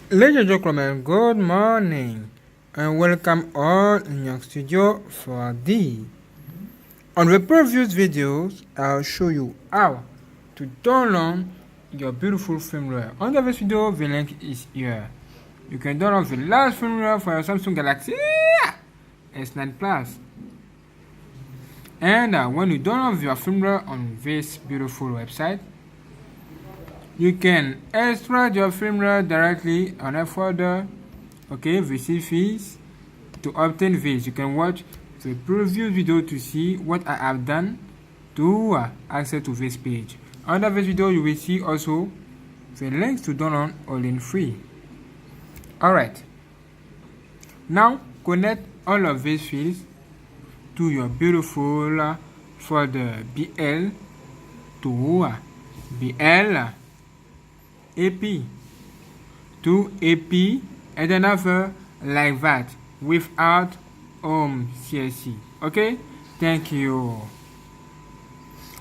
Ladies and gentlemen, good morning and welcome all in GNANGSTUDIO for D. On the previous videos, I'll show you how to download your beautiful firmware. Under this video, the link is here. You can download the last firmware for your Samsung Galaxy S9 Plus. And when you download your firmware on this beautiful website, you can extract your firmware directly on a folder, okay, receive fees. To obtain this, you can watch the previous video to see what I have done to access to this page. Under this video, you will see also the links to download all in free. Alright, now connect all of these fields to your beautiful folder BL to BL AP to AP and another like that without home CSC. Okay, thank you.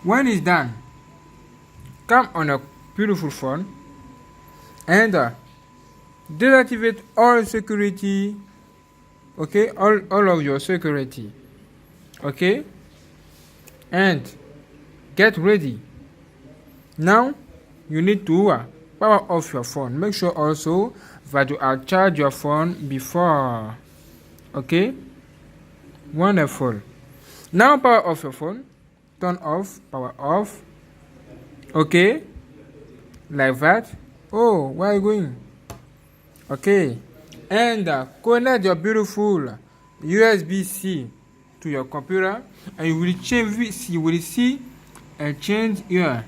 When it's done, come on a beautiful phone and deactivate all security. Okay, all of your security. Okay, and get ready. Now you need to power off your phone. Make sure also that you are charged your phone before. Okay, wonderful. Now power off your phone. Turn off, power off. Okay, like that. Oh, where are you going? Okay, and connect your beautiful USB-C to your computer, and you will change this. You will see a change here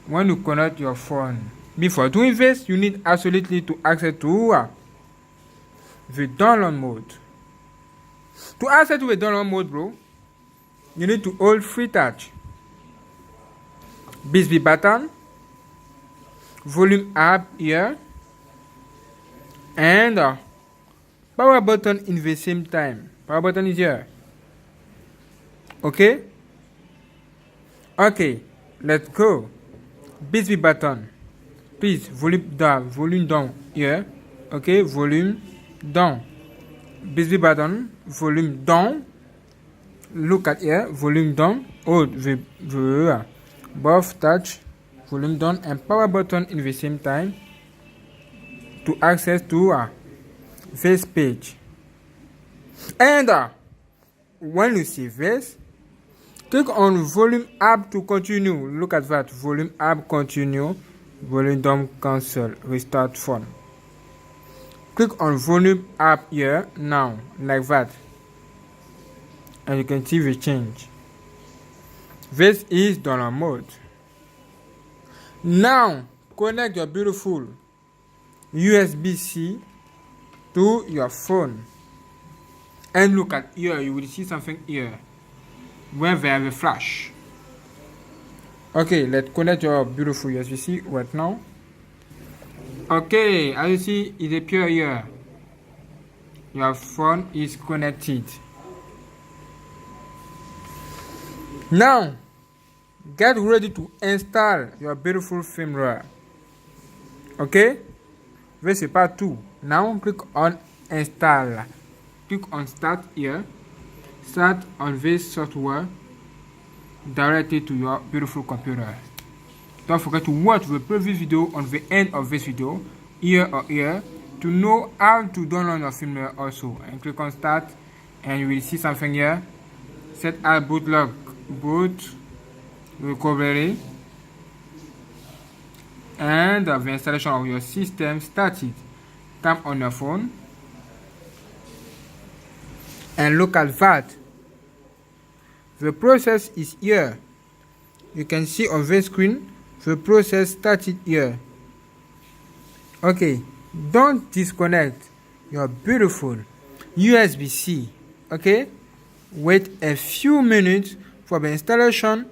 when you connect your phone. Before doing this, you need absolutely to access to the download mode. To access to the download mode, bro, you need to hold free touch, busy button, volume up here, and power button in the same time. Power button is here. Okay? Okay, let's go. Busy button, please volume down here. Okay, volume down. Busy button, volume down. Look at here, volume down. Hold the both touch, volume down, and power button in the same time to access to this page. And when you see this, click on volume up to continue. Look at that. Volume up, continue. Volume down, cancel. Restart phone. Click on volume up here now, like that. And you can see the change. This is download mode. Now, connect your beautiful USB-C to your phone. And look at here. You will see something here where they have a flash. Okay, let's connect your beautiful USB-C right now. Okay, as you see, it appears here. Your phone is connected. Now, get ready to install your beautiful firmware. Okay, this is part 2. Now, click on install. Click on start here. Start on this software directly to your beautiful computer. Don't forget to watch the previous video on the end of this video, here or here, to know how to download your firmware also. And click on start, and you will see something here. Set as bootlock, boot recovery, and the installation of your system started. Come on your phone and look at that. The process is here. You can see on the screen the process started here. Okay, don't disconnect your beautiful USB-C. Okay, wait a few minutes for the installation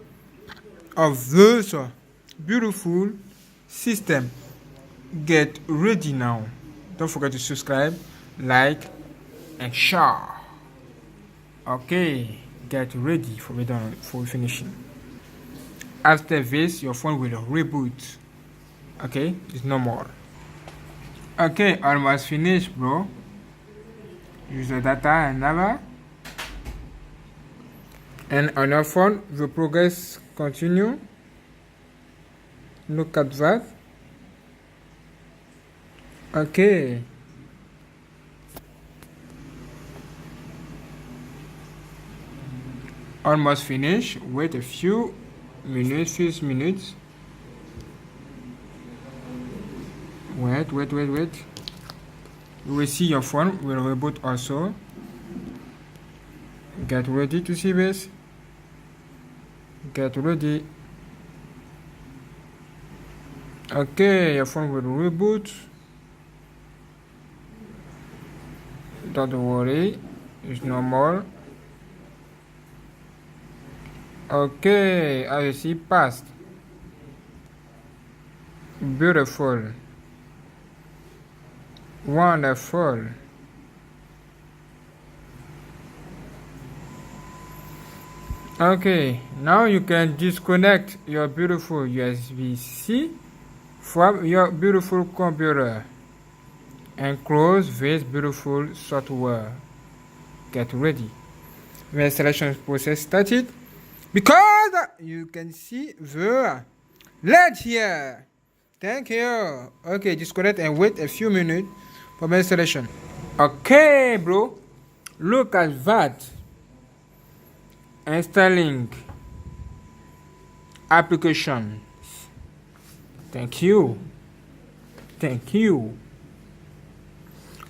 of this beautiful system. Get ready now. Don't forget to subscribe, like, and share. Okay, get ready for finishing. After this, your phone will reboot. Okay, it's no more. Okay, almost finished, bro. Use the data and lava. And on your phone, the progress continue. Look at that. Okay. Almost finished. Wait a few minutes. Wait. You will see your phone will reboot also. Get ready to see this. Get ready. Okay, your phone will reboot. Don't worry, it's normal. Okay, as you see, passed. Beautiful. Wonderful. Okay, now you can disconnect your beautiful USB-C from your beautiful computer and close this beautiful software. Get ready. The installation process started because you can see the LED here. Thank you. Okay, disconnect and wait a few minutes for the installation. Okay, bro. Look at that. Installing applications. Thank you.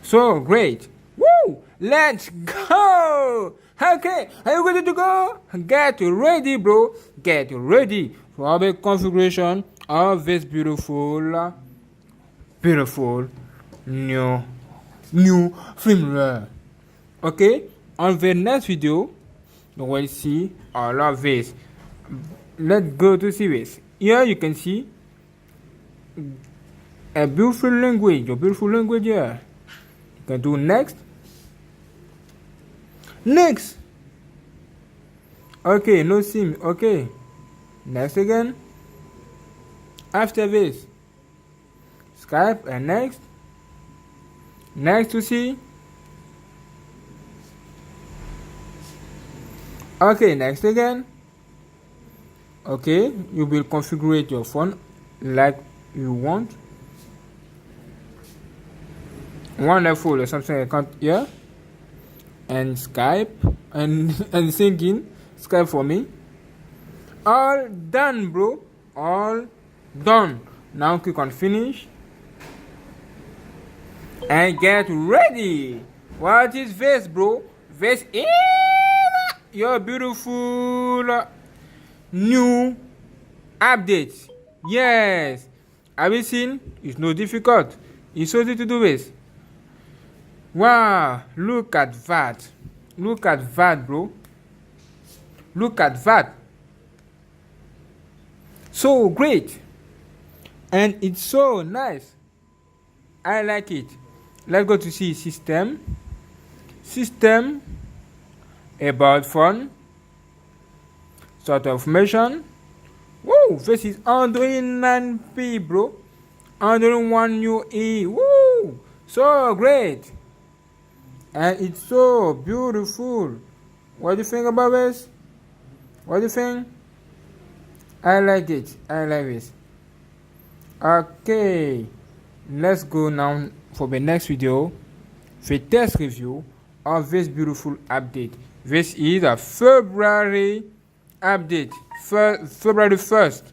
So great. Woo! Let's go. Okay, are you ready to go? Get ready, bro. Get ready for the configuration of this beautiful new firmware. Okay, on the next video you will see all of this. Let's go to see this. Here you can see a beautiful language, here. You can do next. Okay, no sim. Okay, next again. After this, Skype and next to see. Okay, next again. Okay, you will configure your phone like you want. Wonderful, or something I can't hear. And Skype and singing Skype for me. All done, bro. All done. Now click on finish and get ready. What is this, bro? This is your beautiful new update. Yes, have you seen? It's no difficult. It's easy to do this. Wow, look at that, bro. Look at that. So great, and it's so nice. I like it. Let's go to see system, about phone, sort of information. Woo, this is Android 9P, bro. Android 1 UE. Woo, so great. And it's so beautiful. What do you think about this? What do you think? I like it. I like this. Okay, let's go now for the next video, the test review of this beautiful update. This is a February update, February 1st,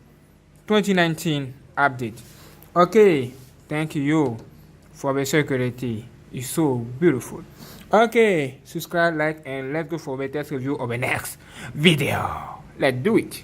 2019 update. Okay, thank you for the security. It's so beautiful. Okay, subscribe, like, and let's go for the test review of the next video. Let's do it.